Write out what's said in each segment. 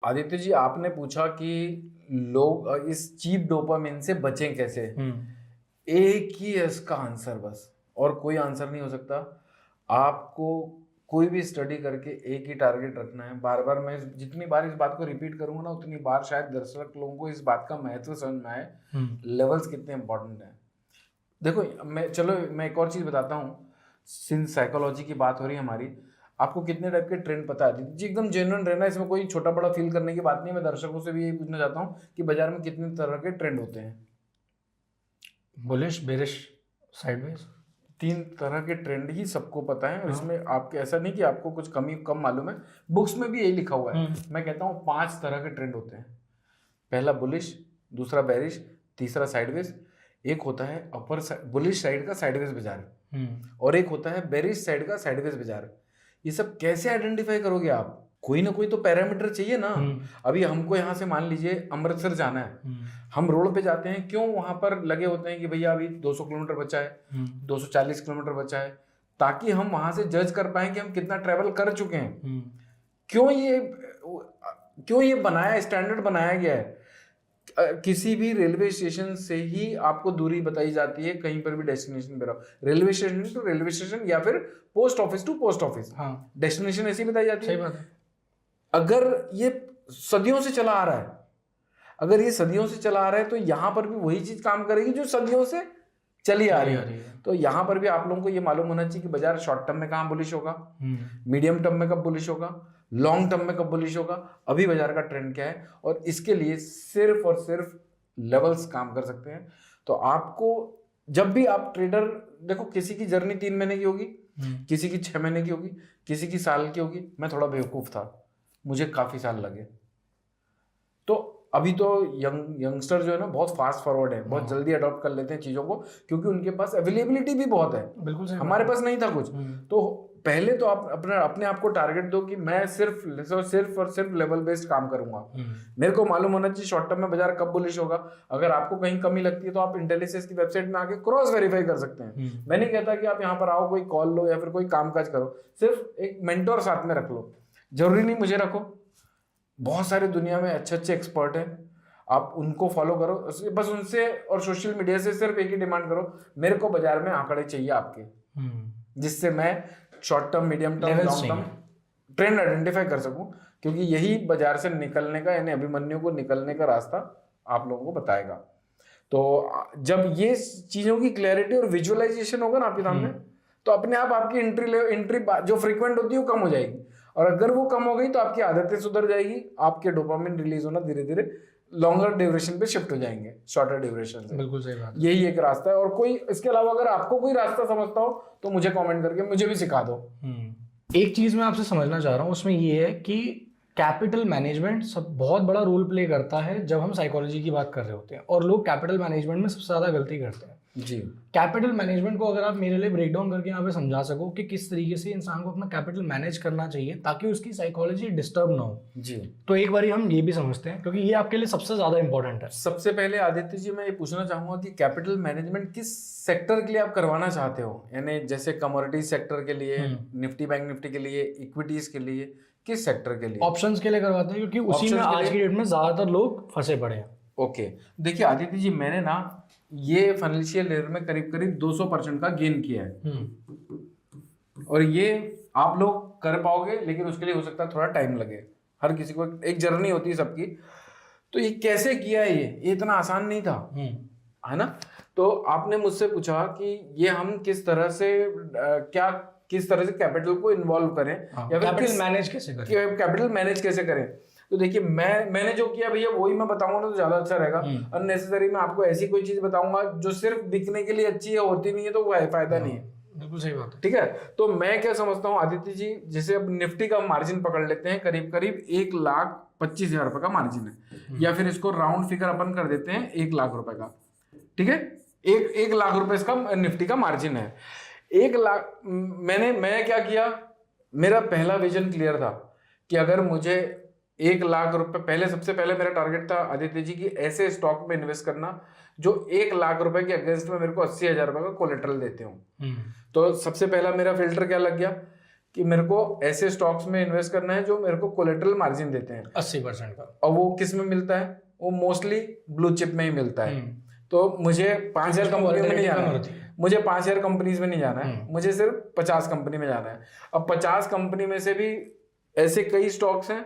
आदित्य जी, आपने पूछा कि लोग इस चीप डोपामिन से बचें कैसे। एक ही है इसका आंसर बस, और कोई आंसर नहीं हो सकता। आपको कोई भी स्टडी करके एक ही टारगेट रखना है। बार बार मैं जितनी बार इस बात को रिपीट करूंगा ना, उतनी बार शायद दर्शक लोगों को इस बात का महत्व समझ में आए, लेवल्स कितने इंपॉर्टेंट हैं। देखो, मैं एक और चीज बताता हूँ। सिंस साइकोलॉजी की बात हो रही है हमारी, आपको कितने टाइप के ट्रेंड पता है जी? एकदम जेन्युइन रहना, इसमें कोई छोटा बड़ा फील करने की बात नहीं है। मैं दर्शकों से भी यही पूछना चाहता हूँ कि बाजार में कितने तरह के ट्रेंड होते हैं? बुलिश, बेरिश, साइडवेज, 3 तरह के ट्रेंड ही सबको पता है। और इसमें आपके ऐसा नहीं कि आपको कुछ कम मालूम है, बुक्स में भी यही लिखा हुआ है। मैं कहता हूँ 5 तरह के ट्रेंड होते हैं। पहला बुलिश, दूसरा बेरिश, तीसरा साइडवेज, एक होता है अपर बुलिश साइड का साइडवेज बाजार, और एक होता है बेरिश साइड का साइडवेज बाजार। ये सब कैसे आइडेंटिफाई करोगे आप? कोई ना कोई तो पैरामीटर चाहिए ना। अभी हमको यहाँ से मान लीजिए अमृतसर जाना है, हम रोड पे जाते हैं, क्यों वहां पर लगे होते हैं कि भैया अभी 200 किलोमीटर बचा है, 240 किलोमीटर बचा है, ताकि हम वहां से जज कर पाए कि हम कितना ट्रेवल कर चुके हैं। क्यों ये बनाया, स्टैंडर्ड बनाया गया है? किसी भी रेलवे स्टेशन से ही आपको दूरी बताई जाती है। कहीं पर भी डेस्टिनेशन पे रहो, railway station to railway station या फिर post office to post office, destination ऐसी बताई जाती है। सही बात है। अगर ये सदियों से चला आ रहा है, तो यहां पर भी वही चीज काम करेगी जो सदियों से चली आ रही है। तो यहां पर भी आप लोगों को ये मालूम होना चाहिए कि बाजार शॉर्ट टर्म में कहां बुलिश होगा, मीडियम टर्म में कब बुलिश होगा, लॉन्ग टर्म में कब बुलिश होगा, अभी बाजार का ट्रेंड क्या है। और इसके लिए सिर्फ और सिर्फ लेवल्स काम कर सकते हैं। तो आपको जब भी आप ट्रेडर, देखो किसी की जर्नी 3 महीने की होगी, किसी की 6 महीने की होगी, किसी की साल की होगी। मैं थोड़ा बेवकूफ था, मुझे काफी साल लगे। तो अभी तो यंगस्टर जो है ना बहुत फास्ट फॉरवर्ड है, बहुत जल्दी अडॉप्ट कर लेते हैं चीजों को, क्योंकि उनके पास अवेलेबिलिटी भी बहुत है। बिल्कुल सही। हमारे पास नहीं था कुछ। तो पहले तो आप अपने आप को टारगेट दो कि मैं सिर्फ और सिर्फ लेवल बेस्ड काम करूंगा। मेरे को मालूम होना चाहिए शॉर्ट टर्म में बाजार कब बुलिश होगा। अगर आपको कहीं कमी लगती है तो आप इंटेलिसेंस की वेबसाइट में आके क्रॉस वेरीफाई कर सकते हैं। मैं नहीं कहता कि आप यहाँ पर आओ, कोई कॉल लो या फिर कोई कामकाज करो, सिर्फ एक मेंटोर साथ में रख लो। जरूरी नहीं मुझे रखो, बहुत सारे दुनिया में अच्छे एक्सपर्ट हैं, आप उनको फॉलो करो बस उनसे। और सोशल मीडिया से सिर्फ एक ही डिमांड करो, मेरे को बाजार में आंकड़े चाहिए आपके, जिससे मैं short term, medium term, long term trend identify कर सकूं। क्योंकि यही बाजार से निकलने का, यानी अभिमन्यु को निकलने का रास्ता आप लोगों को बताएगा। तो जब ये चीजों की क्लैरिटी और विजुअलाइजेशन होगा ना आपके सामने, तो अपने आप आपकी एंट्री जो फ्रीक्वेंट होती है वो कम हो जाएगी। और अगर वो कम हो गई तो आपकी आदतें सुधर जाएगी, आपके डोपामिन रिलीज होना धीरे धीरे लॉन्गर ड्यूरेशन पे शिफ्ट हो जाएंगे, शॉर्टर ड्यूरेशन से। बिल्कुल सही बात। यही एक रास्ता है। और कोई इसके अलावा अगर आपको कोई रास्ता समझता हो तो मुझे कमेंट करके मुझे भी सिखा दो। एक चीज मैं आपसे समझना चाह रहा हूँ, उसमें ये है कि कैपिटल मैनेजमेंट सब बहुत बड़ा रोल प्ले करता है जब हम साइकोलॉजी की बात कर रहे होते हैं, और लोग कैपिटल मैनेजमेंट में सबसे ज्यादा गलती करते हैं। जी, कैपिटल मैनेजमेंट को अगर आप मेरे लिए ब्रेक डाउन करके यहाँ पे समझा सको कि किस तरीके से इंसान को अपना कैपिटल मैनेज करना चाहिए ताकि उसकी साइकोलॉजी डिस्टर्ब ना हो जी, तो एक बार हम ये भी समझते हैं, क्योंकि ये आपके लिए सबसे ज्यादा इंपॉर्टेंट है। सबसे पहले आदित्य जी मैं ये पूछना चाहूंगा कि कैपिटल मैनेजमेंट किस सेक्टर के लिए आप करवाना चाहते हो? यानी जैसे कमोडिटी सेक्टर के लिए, निफ्टी बैंक निफ्टी के लिए, इक्विटीज के लिए, किस सेक्टर के लिए? ऑप्शंस के लिए करवाते हैं, क्योंकि उसी में आज की डेट में ज्यादातर लोग फंसे पड़े हैं। ओके, देखिए आदित्य जी, मैंने ना ये फाइनेंशियल ईयर में करीब करीब 200% का गेन किया है, और ये आप लोग कर पाओगे, लेकिन उसके लिए हो सकता है थोड़ा टाइम लगे। हर किसी को एक जर्नी होती है सबकी। तो ये कैसे किया है? ये इतना आसान नहीं था, है ना? तो आपने मुझसे पूछा कि ये हम किस तरह से कैपिटल को इन्वॉल्व करें, या कैपिटल मैनेज कैसे करें। तो देखिए, मैंने जो किया भैया वही मैं बताऊंगा ना तो ज्यादा अच्छा रहेगा। अननेसेसरी मैं आपको ऐसी कोई चीज बताऊंगा जो सिर्फ दिखने के लिए अच्छी है, होती नहीं है, तो वो फायदा नहीं है। बिल्कुल सही बात है। ठीक है, तो मैं क्या समझता हूँ आदित्य जी, जैसे अब निफ्टी का मार्जिन पकड़ लेते हैं, करीब करीब 1,25,000 रुपए का मार्जिन है, या फिर इसको राउंड फिगर अपन कर देते हैं 1 लाख रुपए का। ठीक है, 1 लाख रुपए इसका निफ्टी का मार्जिन है। 1 लाख मैं क्या किया, मेरा पहला विजन क्लियर था कि अगर मुझे 1 लाख रुपए, सबसे पहले मेरा टारगेट था आदित्य जी कि ऐसे स्टॉक में इन्वेस्ट करना जो 1 लाख रुपए के अगेंस्ट में मेरे को 80,000 रुपए का कोलेटरल देते हो। तो सबसे पहला मेरा फिल्टर क्या लग गया कि मेरे को ऐसे स्टॉक्स में इन्वेस्ट करना है जो मेरे को कोलेटरल मार्जिन देते हैं 80% का। और वो किस में मिलता है? वो मोस्टली ब्लू चिप में ही मिलता है। तो मुझे 5000 कंपनी में नहीं जाना है, मुझे 5000 कंपनीज में नहीं जाना है, मुझे सिर्फ 50 कंपनी में जाना है। अब 50 कंपनी में से भी ऐसे कई स्टॉक्स हैं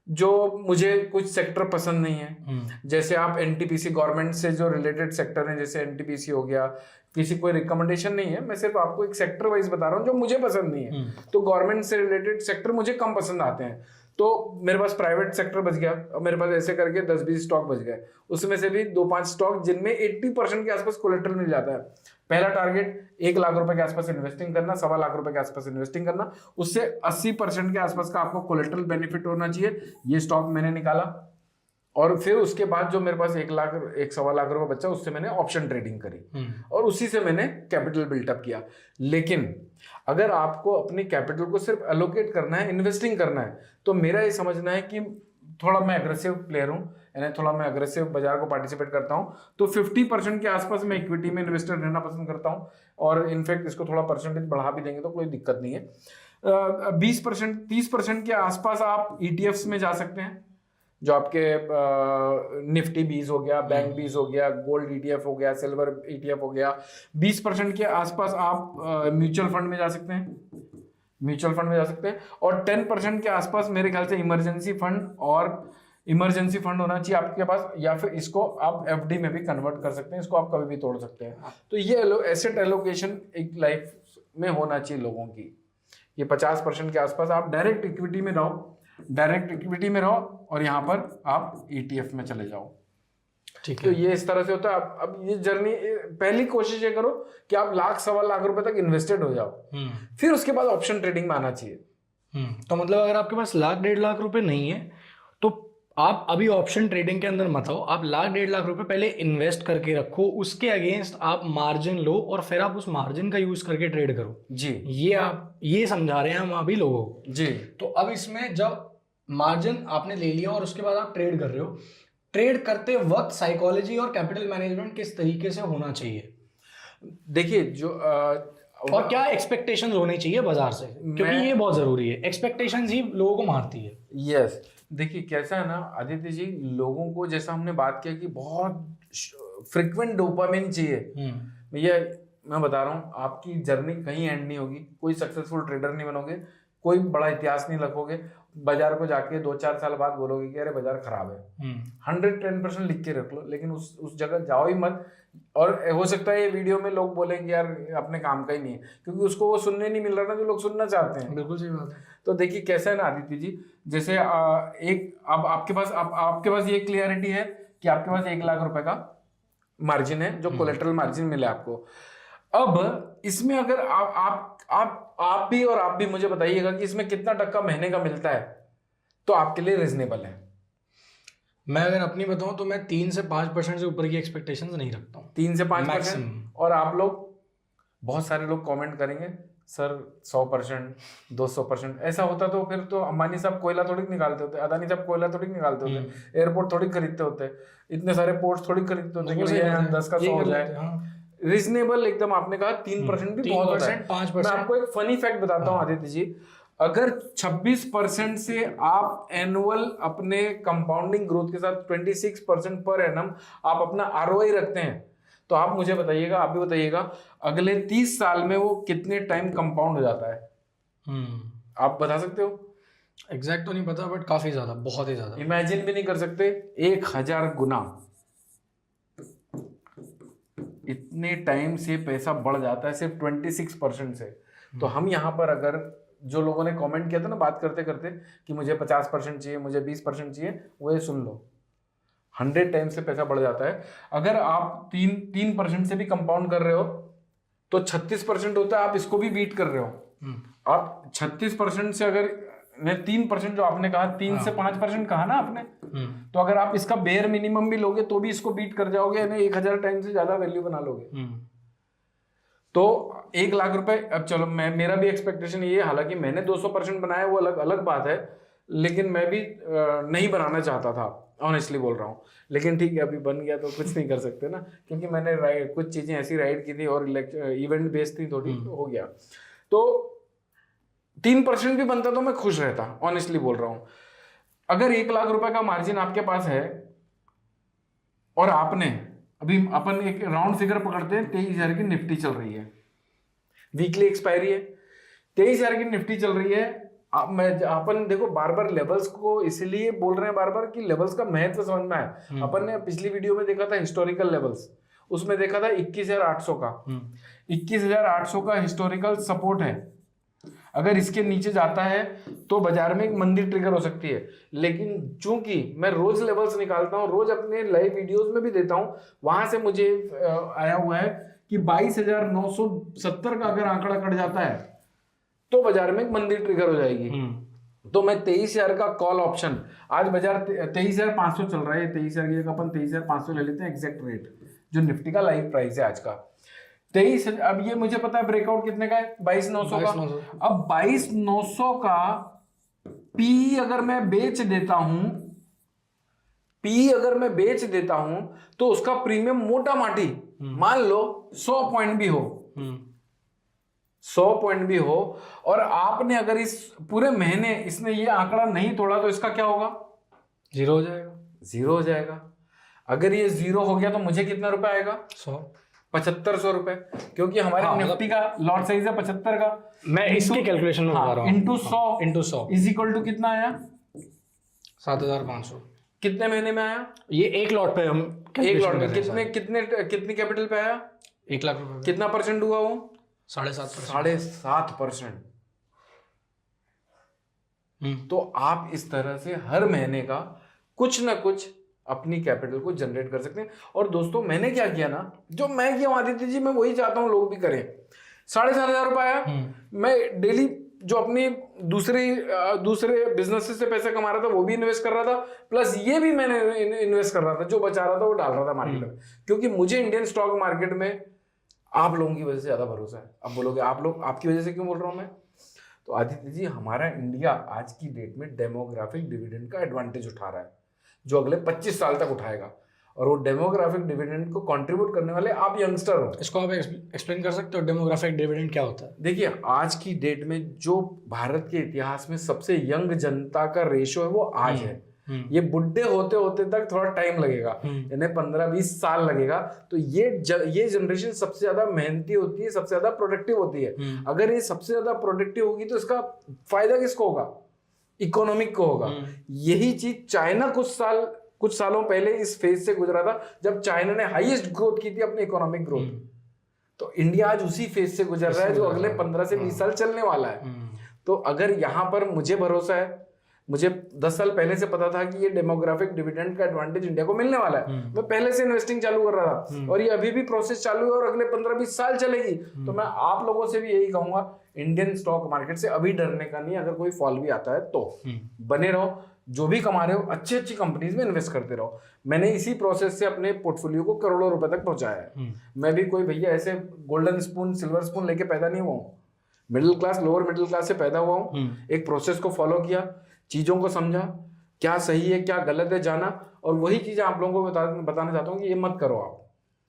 जो मुझे कुछ सेक्टर पसंद नहीं है। जैसे आप एनटीपीसी, गवर्नमेंट से जो रिलेटेड सेक्टर है, जैसे एनटीपीसी हो गया, किसी कोई रिकमेंडेशन नहीं है, मैं सिर्फ आपको एक सेक्टर वाइज बता रहा हूँ जो मुझे पसंद नहीं है। तो गवर्नमेंट से रिलेटेड सेक्टर मुझे कम पसंद आते हैं, तो मेरे पास प्राइवेट सेक्टर बच गया और मेरे पास ऐसे करके 10-20 स्टॉक बच गए। उसमें से भी 2-5 स्टॉक जिनमें 80% के आसपास कोलेटरल मिल जाता है। पहला टारगेट 1 लाख रुपए के आसपास इन्वेस्टिंग करना, 1.25 लाख रुपए के आसपास इन्वेस्टिंग करना, उससे 80% के आसपास का आपको कोलेटरल बेनिफिट होना चाहिए। ये स्टॉक मैंने निकाला और फिर उसके बाद जो मेरे पास 1 लाख 1.25 लाख रुपए बचा, उससे मैंने ऑप्शन ट्रेडिंग करी और उसी से मैंने कैपिटल बिल्टअप किया। लेकिन अगर आपको अपनी कैपिटल को सिर्फ एलोकेट करना है, इन्वेस्टिंग करना है, तो मेरा ये समझना है कि थोड़ा मैं एग्रेसिव प्लेयर हूँ, यानी थोड़ा मैं एग्रेसिव बाजार को पार्टिसिपेट करता हूँ, तो 50% के आसपास मैं इक्विटी में इन्वेस्टेड रहना पसंद करता हूँ और इनफैक्ट इसको थोड़ा परसेंटेज बढ़ा भी देंगे तो कोई दिक्कत नहीं है। 20% 30% के आसपास आप ETFs में जा सकते हैं, जो आपके निफ्टी 20 हो गया, बैंक 20 हो गया, गोल्ड ETF हो गया, सिल्वर ETF हो गया। 20% के आसपास आप म्यूचुअल फंड में जा सकते हैं, म्यूचुअल फंड में जा सकते हैं। और 10% के आसपास मेरे ख्याल से इमरजेंसी फंड, और इमरजेंसी फंड होना चाहिए आपके पास, या फिर इसको आप FD में भी कन्वर्ट कर सकते हैं, इसको आप कभी भी तोड़ सकते हैं। तो ये एसेट एलोकेशन एक लाइफ में होना चाहिए लोगों की। ये 50% के आसपास आप डायरेक्ट इक्विटी में रहो, डायरेक्ट इक्विटी में रहो और यहाँ पर आप ETF में चले जाओ। ठीक तो है। ये इस तरह से होता है। अब ये जर्नी, पहली कोशिश ये करो कि आप 1.25 लाख रुपए तक इन्वेस्टेड हो जाओ, फिर उसके बाद ऑप्शन ट्रेडिंग में आना चाहिए। तो मतलब अगर आपके पास 1.5 लाख रुपए नहीं है तो आप अभी ऑप्शन ट्रेडिंग के अंदर मत आओ, आप 1.5 लाख रुपए पहले इन्वेस्ट करके रखो, उसके अगेंस्ट आप मार्जिन लो और फिर आप उस मार्जिन का यूज करके ट्रेड करो जी। ये समझा रहे हैं हम अभी लोगों को जी। तो अब इसमें जब मार्जिन आपने ले लिया और उसके बाद आप ट्रेड कर रहे हो, ट्रेड करते वक्त साइकोलॉजी और कैपिटल मैनेजमेंट किस तरीके से होना चाहिए? देखिए जो और क्या एक्सपेक्टेशंस होनी चाहिए बाजार से, क्योंकि ये बहुत जरूरी है, एक्सपेक्टेशंस ही लोगों को मारती है। यस, देखिए कैसा है ना आदित्य जी, लोगों को जैसा हमने बात किया कि बहुत फ्रिक्वेंट डोपामिन चाहिए। भैया मैं बता रहा हूँ, आपकी जर्नी कहीं एंड नहीं होगी, कोई सक्सेसफुल ट्रेडर नहीं बनोगे, कोई बड़ा इतिहास नहीं लिखोगे, बाजार को जाके 2-4 साल बाद बोलोगे कि अरे बाजार खराब है। 110% लिख के रख लो, लेकिन उस जगह जाओ ही मत। और हो सकता है ये वीडियो में लोग बोलेंगे यार अपने काम का ही नहीं है, क्योंकि उसको वो सुनने नहीं मिल रहा ना जो लोग सुनना चाहते हैं। बिल्कुल सही बात है। तो देखिए कैसा है ना आदित्य जी, जैसे एक अब आपके पास ये क्लियरिटी है कि आपके पास 1 लाख रुपए का मार्जिन है जो कोलेटरल मार्जिन मिले आपको। अब इसमें अगर आप भी मुझे बताइएगा कि इसमें कितना टक्का महीने का मिलता है तो आपके लिए रिजनेबल है। मैं अगर अपनी बताऊं तो मैं 3 से 5% से ऊपर की एक्सपेक्टेशंस नहीं रखता हूं। 3 से 5%। मैक्सिमम। और आप लोग, बहुत सारे लोग कमेंट करेंगे सर 100%, 200%। ऐसा होता तो फिर तो अंबानी साहब कोयला थोड़ी निकालते होते, अदानी साहब कोयला थोड़ी निकालते होते, एयरपोर्ट थोड़ी खरीदते होते, इतने सारे पोर्ट्स थोड़ी खरीदते होते कि 10 का 100 हो जाए। रीजनेबल एकदम आपने कहा 3% भी बहुत होता है। 5%। मैं आपको एक फनी फैक्ट बताता हूँ आदित्य जी, अगर 26% से आप एनुअल अपने कंपाउंडिंग ग्रोथ के साथ 26% पर एनम आप अपना ROI रखते हैं, तो आप मुझे बताइएगा, आप भी बताइएगा अगले 30 साल में वो कितने टाइम कंपाउंड हो जाता है। आप बता सकते हो? एग्जैक्ट तो नहीं पता, बट काफी ज्यादा, बहुत ही ज्यादा। इमेजिन भी नहीं कर सकते, 1000 गुना इतने टाइम से पैसा बढ़ जाता है सिर्फ 26% से। तो हम यहाँ पर अगर जो लोगों ने कमेंट किया था ना बात करते करते कि मुझे 50% चाहिए, मुझे 20% चाहिए, वो ये सुन लो, 100 टाइम से पैसा बढ़ जाता है। अगर आप 3% से भी कंपाउंड कर रहे हो तो 36% होता है, आप इसको भी बीट कर रहे हो। आप 36% से अगर 3% जो आपने कहा, 3 से 5% कहा ना आपने, तो अगर आप इसका बेयर मिनिमम भी लोगे तो भी इसको बीट कर जाओगे, यानी 1000 टाइम से ज्यादा वैल्यू बना लोगे। तो 1 लाख रुपए, अब चलो मेरा भी एक्सपेक्टेशन ये है, हालांकि मैंने 200% बनाया वो अलग बात है, लेकिन मैं भी नहीं बनाना चाहता था, ऑनेस्टली बोल रहा हूँ। लेकिन ठीक है, अभी बन गया तो कुछ नहीं कर सकते ना, क्योंकि मैंने कुछ चीजें ऐसी राइड की थी और इवेंट बेस्ड थी थोड़ी, तो हो गया। तो 3% भी बनता तो मैं खुश रहता, ऑनेस्टली बोल रहा हूं। अगर 1 लाख रुपए का मार्जिन आपके पास है और आपने अभी अपन एक राउंड फिगर पकड़ते हैं, 23,000 की निफ्टी चल रही है, वीकली एक्सपायरी है, 23,000 की निफ्टी चल रही है। अपन देखो बार बार लेवल्स को इसलिए बोल रहे हैं बार बार कि लेवल्स का महत्व समझ में आए। अपन ने पिछली वीडियो में देखा था हिस्टोरिकल लेवल्स, उसमें देखा था 21,800 का, 21,800 का हिस्टोरिकल सपोर्ट है। अगर इसके नीचे जाता है तो बाजार में एक मंदी ट्रिगर हो सकती है। लेकिन चूंकि मैं रोज लेवल्स निकालता हूं, रोज अपने लाइव वीडियोस में भी देता हूं, वहां से मुझे आया हुआ है कि 22,970 का अगर आंकड़ा कट जाता है तो बाजार में एक मंदी ट्रिगर हो जाएगी। तो मैं 23,000 का कॉल ऑप्शन, आज बाजार 23,500 चल रहा है, 23,000 की जगह अपन 23,500 ले लेते हैं एग्जैक्ट रेट, जो निफ्टी का लाइव प्राइस है आज का 23। अब ये मुझे पता है ब्रेकआउट कितने का है, 22,900 का। अब 22,900 का पी अगर मैं बेच देता हूं, तो उसका प्रीमियम मोटा माटी मान लो 100 पॉइंट भी हो, 100 पॉइंट भी हो, और आपने अगर इस पूरे महीने इसने ये आंकड़ा नहीं तोड़ा तो इसका क्या होगा, जीरो हो जाएगा। जीरो हो जाएगा। अगर ये जीरो हो गया तो मुझे कितना रुपए आएगा, 7500 रुपए, क्योंकि हमारे निफ्टी का लॉट साइज है 75 का। मैं इसकी कैलकुलेशन में बता रहा हूं, इंटू 100 इज इक्वल टू कितना आया, 7,500। कितने महीने में आया ये एक लॉट पे हम एक लॉट में कितनी कैपिटल पे आया, 1 लाख रुपए। कितना परसेंट हुआ वो, 7.5%। 7.5%। तो आप इस तरह से हर महीने का कुछ ना कुछ अपनी कैपिटल को जनरेट कर सकते हैं। और दोस्तों मैंने क्या किया ना, जो मैं किया आदित्य जी, मैं वही चाहता हूं लोग भी करें। 7,500 रुपए आया, मैं डेली जो अपनी दूसरे बिजनेस से पैसे कमा रहा था वो भी इन्वेस्ट कर रहा था, प्लस ये भी मैंने इन्वेस्ट कर रहा था, जो बचा रहा था वो डाल रहा था मार्केट में, क्योंकि मुझे इंडियन स्टॉक मार्केट में आप लोगों की वजह से ज्यादा भरोसा है। अब बोलोगे आप लोग, आपकी वजह से क्यों बोल रहा हूं मैं, तो आदित्य जी हमारा इंडिया आज की डेट में डेमोग्राफिक डिविडेंड का एडवांटेज उठा रहा है, जो अगले 25 साल तक उठाएगा, और वो डेमोग्राफिक डिविडेंड को कंट्रीब्यूट करने वाले आप यंगस्टर हो। इसको आप एक्सप्लेन कर सकते हो, डेमोग्राफिक डिविडेंड क्या होता है? देखिए आज की डेट में जो भारत के इतिहास में सबसे यंग जनता का रेशो है वो आज है। ये बुढ़े होते होते तक थोड़ा टाइम लगेगा, यानी 15-20 साल लगेगा। तो ये जनरेशन सबसे ज्यादा मेहनती होती है, सबसे ज्यादा प्रोडक्टिव होती है। अगर ये सबसे ज्यादा प्रोडक्टिव होगी तो इसका फायदा किसको होगा, इकोनॉमिक को होगा। यही चीज चाइना कुछ सालों पहले इस फेज से गुजरा था, जब चाइना ने हाईएस्ट ग्रोथ की थी अपनी इकोनॉमिक ग्रोथ। तो इंडिया आज उसी फेज से गुजर रहा है जो अगले 15 से 20 साल चलने वाला है। तो अगर यहां पर मुझे भरोसा है, मुझे 10 साल पहले से पता था कि ये डेमोग्राफिक डिविडेंड का एडवांटेज इंडिया को मिलने वाला है, मैं पहले से इन्वेस्टिंग चालू कर रहा था, और ये अभी भी प्रोसेस चालू है और अगले 15-20 साल चलेगी। तो मैं आप लोगों से भी यही कहूंगा, इंडियन स्टॉक मार्केट से अभी डरने का नहीं। अगर कोई फॉल भी आता है तो बने रहो, जो भी कमा रहे हो अच्छी अच्छी कंपनीज में इन्वेस्ट करते रहो। मैंने इसी प्रोसेस से अपने पोर्टफोलियो को करोड़ों रुपए तक पहुंचाया है। मैं भी कोई भैया ऐसे गोल्डन स्पून सिल्वर स्पून लेके पैदा नहीं हुआ हूँ, middle class lower middle class से पैदा हुआ हूँ। एक प्रोसेस को फॉलो किया, चीजों को समझा, क्या सही है क्या गलत है जाना, और वही चीज आप लोगों को बताना चाहता हूँ कि ये मत करो आप,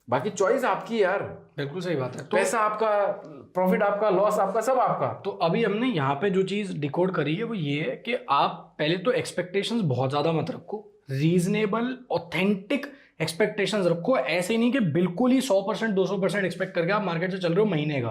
बाकी चॉइस आपकी यार। बिल्कुल सही बात है। तो पैसा आपका, प्रॉफिट आपका, लॉस आपका, सब आपका। तो अभी हमने यहाँ पे जो चीज डिकोड करी है वो ये है कि आप पहले तो एक्सपेक्टेशंस बहुत ज्यादा मत रखो, रीजनेबल ऑथेंटिक एक्सपेक्टेशंस रखो। ऐसे नहीं कि बिल्कुल ही 100% 200% एक्सपेक्ट करके आप मार्केट से चल रहे हो महीने का।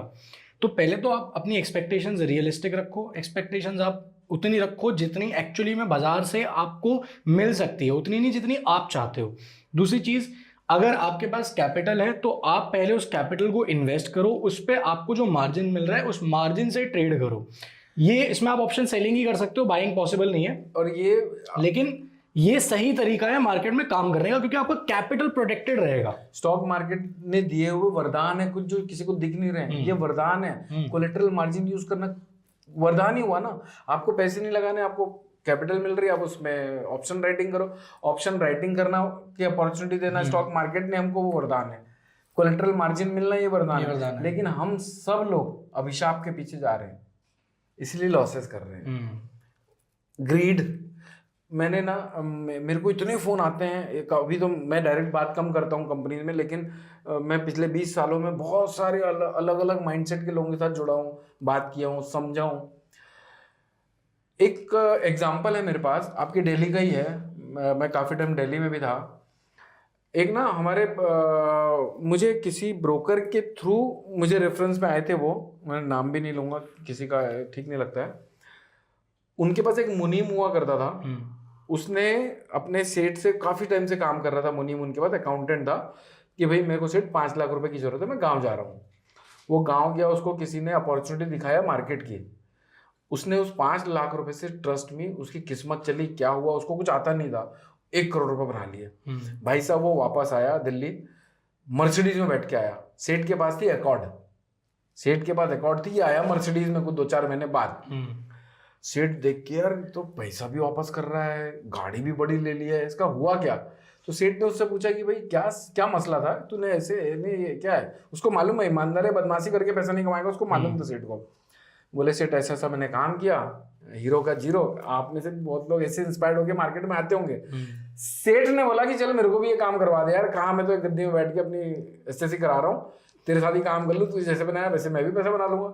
तो पहले तो आप अपनी एक्सपेक्टेशंस रियलिस्टिक रखो। एक्सपेक्टेशंस आप उतनी रखो जितनी एक्चुअली में बाजार से आपको मिल सकती है, उतनी नहीं जितनी आप चाहते हो। दूसरी चीज, अगर आपके पास कैपिटल है तो आप पहले उस कैपिटल को इन्वेस्ट करो, उस पर आपको जो मार्जिन मिल रहा है उस मार्जिन से ट्रेड करो। ये इसमें आप ऑप्शन सेलिंग ही कर सकते हो, बाइंग पॉसिबल नहीं है। और ये लेकिन ये सही तरीका है मार्केट में काम करने का, क्योंकि आपका कैपिटल प्रोटेक्टेड रहेगा। स्टॉक मार्केट ने दिए हुए वरदान है कुछ जो किसी को दिख नहीं रहे हैं, ये वरदान है। कोलेटरल मार्जिन यूज करना वरदान ही हुआ ना। आपको पैसे नहीं लगाने, आपको कैपिटल मिल रही है, आप उसमें ऑप्शन राइटिंग करो। ऑप्शन राइटिंग करना की अपॉर्चुनिटी देना स्टॉक मार्केट ने हमको वो वरदान है। कोलेटरल मार्जिन मिलना ये वरदान है। लेकिन हम सब लोग अभिशाप के पीछे जा रहे हैं, इसलिए लॉसेस कर रहे हैं। ग्रीड, मैंने ना मेरे को इतने फ़ोन आते हैं, अभी तो मैं डायरेक्ट बात कम करता हूँ कंपनीज में, लेकिन मैं पिछले 20 सालों में बहुत सारे अलग अलग माइंडसेट के लोगों के साथ जुड़ा हूँ, बात किया हूँ, समझा हूँ। एक एग्जाम्पल है मेरे पास, आपकी दिल्ली का ही है, मैं काफ़ी टाइम दिल्ली में भी था। एक ना हमारे मुझे किसी ब्रोकर के थ्रू मुझे रेफरेंस में आए थे, वो मैं नाम भी नहीं लूँगा, किसी का ठीक नहीं लगता है। उनके पास एक मुनीम हुआ करता था, उसने अपने सेठ से काफ़ी टाइम से काम कर रहा था। मुनीम उनके पास अकाउंटेंट था कि भाई मेरे को सेठ 5 लाख रुपए की ज़रूरत है, मैं गाँव जा रहा हूँ। वो गाँव गया, उसको किसी ने अपॉर्चुनिटी दिखाया मार्केट की, उसने उस 5 लाख रुपए से ट्रस्ट में, उसकी किस्मत चली, क्या हुआ उसको कुछ आता नहीं था, 1 करोड़ रुपए बना लिए। भाई साहब वो वापस आया दिल्ली, मर्सिडीज में बैठ के आया। सेठ के पास थी अकॉर्ड, सेठ के पास अकॉर्ड थी, ये आया मर्सिडीज में कुछ 2-4 महीने बाद। सेठ देख के यार तो पैसा भी वापस कर रहा है, गाड़ी भी बड़ी ले लिया है, इसका हुआ क्या? तो सेठ ने उससे पूछा कि भाई क्या क्या मसला था, तूने ऐसे नहीं, ये क्या है? उसको मालूम है ईमानदार है, बदमाशी करके पैसा नहीं कमाएगा, उसको मालूम था सेठ को। बोले सेठ ऐसा ऐसा मैंने काम किया, हीरो का जीरो। आप में से बहुत लोग ऐसे इंस्पायर्ड होके मार्केट में आते होंगे। सेठ ने बोला कि चल मेरे को भी ये काम करवा दे यार, कहाँ मैं तो एक गद्दी में बैठ के अपनी एसएससी करा रहा हूँ, तेरे साथ ही काम कर लूँ, तू जैसे बनाया वैसे मैं भी पैसा बना लूंगा।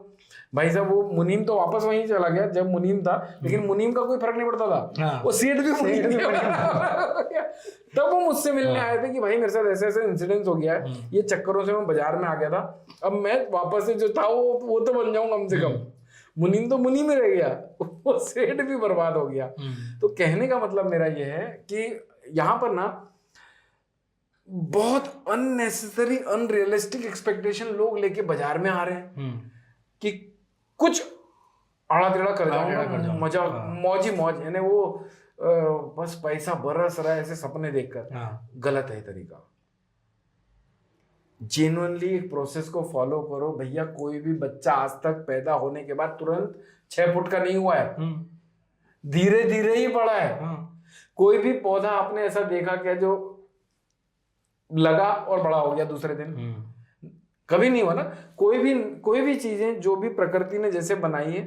भाई साहब वो मुनीम तो वापस वहीं चला गया जब मुनीम था, लेकिन मुनीम का कोई फर्क नहीं पड़ता था, वो सेठ भी मुनीम तब वो मुझसे मिलने आए थे कि भाई मेरे साथ ऐसे ऐसे इंसिडेंट्स हो गया है, ये चक्करों से मैं बाजार में आ गया था, अब मैं वापस से जो था वो तो बन जाऊं कम से कम। मुनीम तो मुनीम ही रह गया, वो सेठ भी बर्बाद हो गया। तो कहने का मतलब मेरा ये है कि यहाँ पर ना बहुत अननेसेसरी अनरियलिस्टिक एक्सपेक्टेशन लोग लेके बाजार में आ रहे हैं कि कुछ आड़ा टेढ़ा कर जाऊंगा, मजा मौज ही मौज, यानी वो बस पैसा बरस रहा है ऐसे सपने देखकर। गलत है तरीका। जेन्युइनली एक प्रोसेस को फॉलो करो भैया। कोई भी बच्चा आज तक पैदा होने के बाद तुरंत 6 फुट का नहीं हुआ है, धीरे धीरे ही बढ़ा है। कोई भी पौधा आपने ऐसा देखा क्या जो लगा और बड़ा हो गया दूसरे दिन? कभी नहीं हुआ ना। कोई भी चीजें जो भी प्रकृति ने जैसे बनाई है,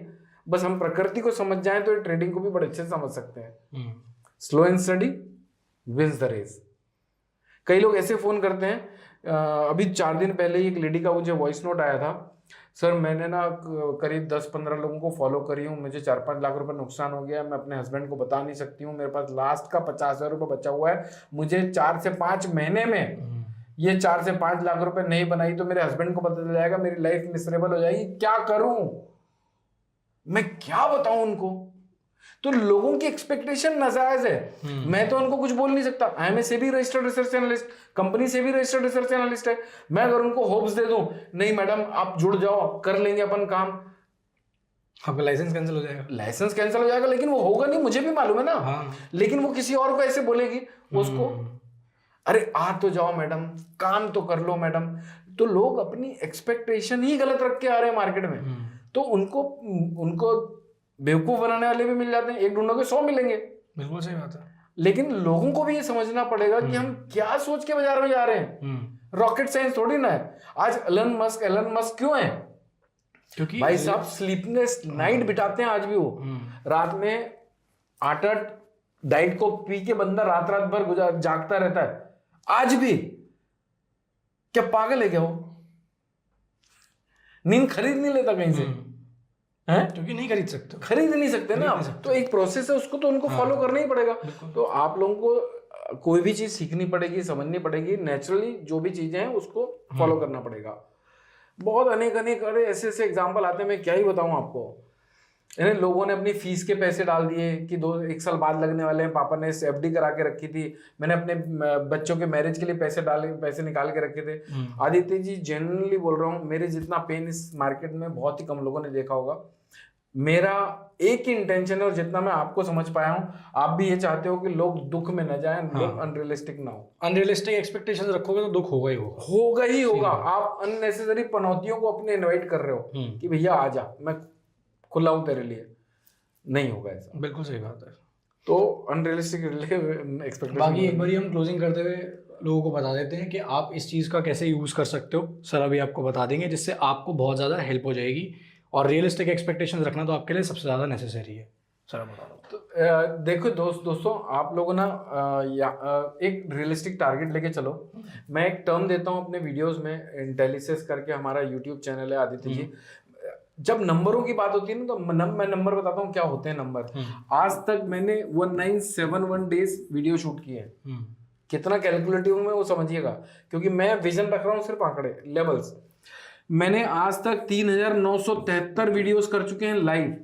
बस हम प्रकृति को समझ जाएं तो ट्रेडिंग को भी बड़े अच्छे से समझ सकते हैं। Slow and steady wins the race. कई लोग ऐसे फोन करते हैं, अभी 4 दिन पहले ही एक लेडी का मुझे वॉइस नोट आया था, सर मैंने ना करीब 10-15 लोगों को फॉलो करी हूँ, मुझे 4-5 लाख रुपए नुकसान हो गया, मैं अपने हस्बैंड को बता नहीं सकती हूँ, मेरे पास लास्ट का 50,000 रुपये बचा हुआ है, मुझे 4 से 5 महीने में ये 4 से 5 लाख रुपए नहीं बनाई तो मेरे हस्बैंड को पता चल जाएगा, मेरी लाइफ मिसरेबल हो जाएगी, क्या करूं मैं, क्या बताऊं उनको? तो लोगों की एक्सपेक्टेशन नाजायज है। मैं तो उनको कुछ बोल नहीं सकता। IIM से भी रजिस्टर्ड रिसर्च एनालिस्ट, कंपनी से भी रजिस्टर्ड रिसर्च एनालिस्ट है। मैं अगर उनको होप्स दे दूं, नहीं मैडम आप जुड़ जाओ, कर लेंगे अपन काम, आपका लाइसेंस कैंसिल हो जाएगा। लाइसेंस कैंसिल हो जाएगा, लेकिन वो होगा नहीं, मुझे भी मालूम है ना। लेकिन वो किसी और को ऐसे बोलेगी, उसको अरे आ तो जाओ मैडम, काम तो कर लो मैडम। तो लोग अपनी एक्सपेक्टेशन ही गलत रख के आ रहे हैं मार्केट में। तो उनको बेवकूफ बनाने वाले भी मिल जाते हैं, एक ढूंढोगे 100 मिलेंगे। बिल्कुल सही बात है। लेकिन लोगों को भी ये समझना पड़ेगा कि हम क्या सोच के बाजार में जा रहे हैं। रॉकेट साइंस थोड़ी ना है। आज एलन मस्क क्यों है? क्योंकि भाई साहब स्लीपलेस नाइट बिताते हैं आज भी। वो रात में 8 डाइट को पी के बंदा रात भर जागता रहता है आज भी। क्या पागल है क्या वो? नींद खरीद नहीं लेता कहीं से है, क्योंकि नहीं खरीद नहीं सकते ना। तो एक प्रोसेस है, उसको तो उनको फॉलो करना ही पड़ेगा। तो आप लोगों को कोई भी चीज सीखनी पड़ेगी, समझनी पड़ेगी, नेचुरली जो भी चीजें हैं उसको फॉलो करना पड़ेगा। बहुत अनेक ऐसे एग्जाम्पल आते हैं, मैं क्या ही बताऊं आपको। यानी लोगों ने अपनी फीस के पैसे डाल दिए कि 1 साल बाद लगने वाले हैं, पापा ने FD करा के रखी थी, मैंने अपने बच्चों के मैरिज के लिए पैसे निकाल के रखे थे। आदित्य जी जेन्युइनली बोल रहा हूँ, मेरे जितना पेन इस मार्केट में बहुत ही कम लोगों ने देखा होगा। मेरा एक ही इंटेंशन है, और जितना मैं आपको समझ पाया हूँ, आप भी ये चाहते हो कि लोग दुख में न जाएं, लोग अनरियलिस्टिक ना हो। अनरियलिस्टिक एक्सपेक्टेशंस रखोगे तो दुख होगा ही होगा। आप अननेसेसरी पनौतियों को अपने इनवाइट कर रहे हो कि भैया आ जा, मैं खुला हूं तेरे लिए। नहीं होगा ऐसा। बिल्कुल सही बात है। तो अनरियलिस्टिक एक्सपेक्टेशन। बाकी एक बार हम क्लोजिंग करते हुए लोगों को बता देते हैं कि आप इस चीज़ का कैसे यूज़ कर सकते हो। सर अभी आपको बता देंगे, जिससे आपको बहुत ज़्यादा हेल्प हो जाएगी। और रियलिस्टिक एक्सपेक्टेशंस रखना तो आपके लिए सबसे ज़्यादा नेसेसरी है। सर आप बता दो। तो देखो दोस्तों, आप लोगों ना एक रियलिस्टिक टारगेट लेके चलो। मैं एक टर्म देता हूँ अपने वीडियोस में, इंटेलिसिस करके हमारा यूट्यूब चैनल है आदित्य जी। जब नंबरों की बात होती है ना तो मैं नंबर बताता हूँ क्या होते हैं नंबर। आज तक मैंने 1971 डेज वीडियो शूट किए हैं। कितना कैलकुलेटिव में वो समझिएगा, क्योंकि मैं विजन रख रहा हूँ सिर्फ आंकड़े लेवल्स। मैंने आज तक 3973 वीडियोस कर चुके हैं लाइव।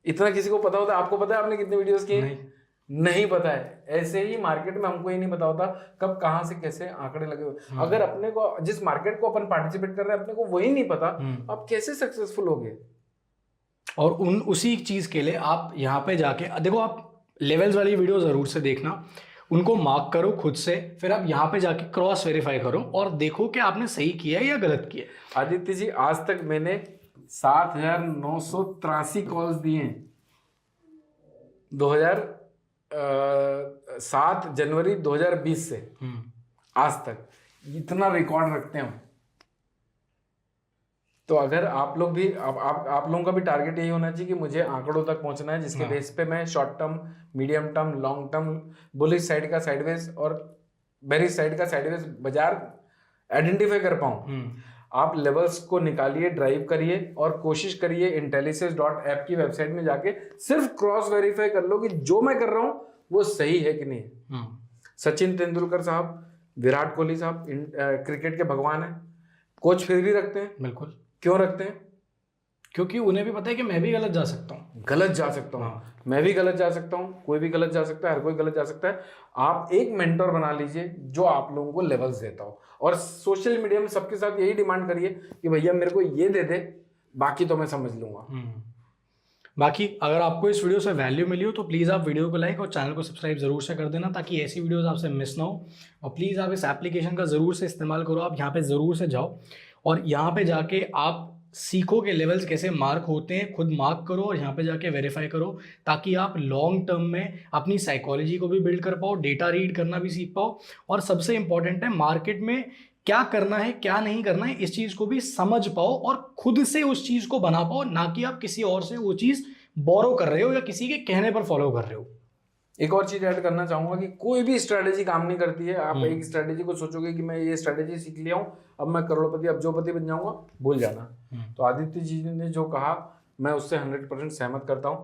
इतना किसी को पता होता है? आपको पता है आपने कितने वीडियोस किए? नहीं पता है। ऐसे ही मार्केट में हमको ही नहीं पता होता कब कहां से कैसे आंकड़े लगे हुए। अगर अपने को जिस मार्केट को अपन पार्टिसिपेट कर रहे हैं अपने को वही नहीं पता, आप कैसे सक्सेसफुल होगे? और उसी चीज के लिए आप यहाँ पे जाके देखो, आप लेवल्स वाली वीडियो जरूर से देखना, उनको मार्क करो खुद से, फिर आप यहाँ पे जाके क्रॉस वेरीफाई करो और देखो कि आपने सही किया है या गलत किया है। आदित्य जी, आज तक मैंने 7,983 कॉल्स दिए हैं। 7 जनवरी 2020 से आज तक इतना रिकॉर्ड रखते हैं हम। तो अगर आप लोग भी आप लोगों का भी टारगेट यही होना चाहिए कि मुझे आंकड़ों तक पहुंचना है, जिसके बेस पे मैं short term, medium term, long term, bullish side का साइडवेज और बेरिश साइड का साइडवेज बाजार आइडेंटिफाई कर पाऊं। आप लेवल्स को निकालिए, ड्राइव करिए और कोशिश करिए intellisys.app की वेबसाइट में जाके सिर्फ क्रॉस वेरीफाई कर लो कि जो मैं कर रहा हूं वो सही है कि नहीं। सचिन तेंदुलकर साहब, विराट कोहली साहब क्रिकेट के भगवान हैं, कोच फिर भी रखते हैं। बिल्कुल। क्यों रखते हैं? क्योंकि उन्हें भी पता है कि मैं भी गलत जा सकता हूँ। गलत जा सकता हूँ, मैं भी गलत जा सकता हूँ, कोई भी गलत जा सकता है, हर कोई गलत जा सकता है। आप एक मेंटर बना लीजिए जो आप लोगों को लेवल्स देता हो, और सोशल मीडिया में सबके साथ यही डिमांड करिए कि भैया मेरे को ये दे दे, बाकी तो मैं समझ लूंगा। बाकी अगर आपको इस वीडियो से वैल्यू मिली हो तो प्लीज़ आप वीडियो को लाइक और चैनल को सब्सक्राइब जरूर से कर देना, ताकि ऐसी वीडियोस आपसे मिस ना हो। और प्लीज़ आप इस एप्लीकेशन का ज़रूर से इस्तेमाल करो। आप यहाँ पे ज़रूर से जाओ और यहाँ पे जाके आप सीखो के लेवल्स कैसे मार्क होते हैं, खुद मार्क करो और यहाँ पे जाके वेरीफाई करो, ताकि आप लॉन्ग टर्म में अपनी साइकोलॉजी को भी बिल्ड कर पाओ, डेटा रीड करना भी सीख पाओ, और सबसे इंपॉर्टेंट है मार्केट में क्या करना है क्या नहीं करना है इस चीज़ को भी समझ पाओ और खुद से उस चीज़ को बना पाओ, ना कि आप किसी और से वो चीज़ बोरो कर रहे हो या किसी के कहने पर फॉलो कर रहे हो। एक और चीज ऐड करना चाहूंगा कि कोई भी स्ट्रेटेजी काम नहीं करती है। आप एक स्ट्रेटेजी को सोचोगे कि मैं ये स्ट्रेटेजी सीख लिया हूँ, अब मैं करोड़पति, अब्जोपति बन जाऊंगा, भूल जाना। तो आदित्य जी ने जो कहा मैं उससे 100% सहमत करता हूँ।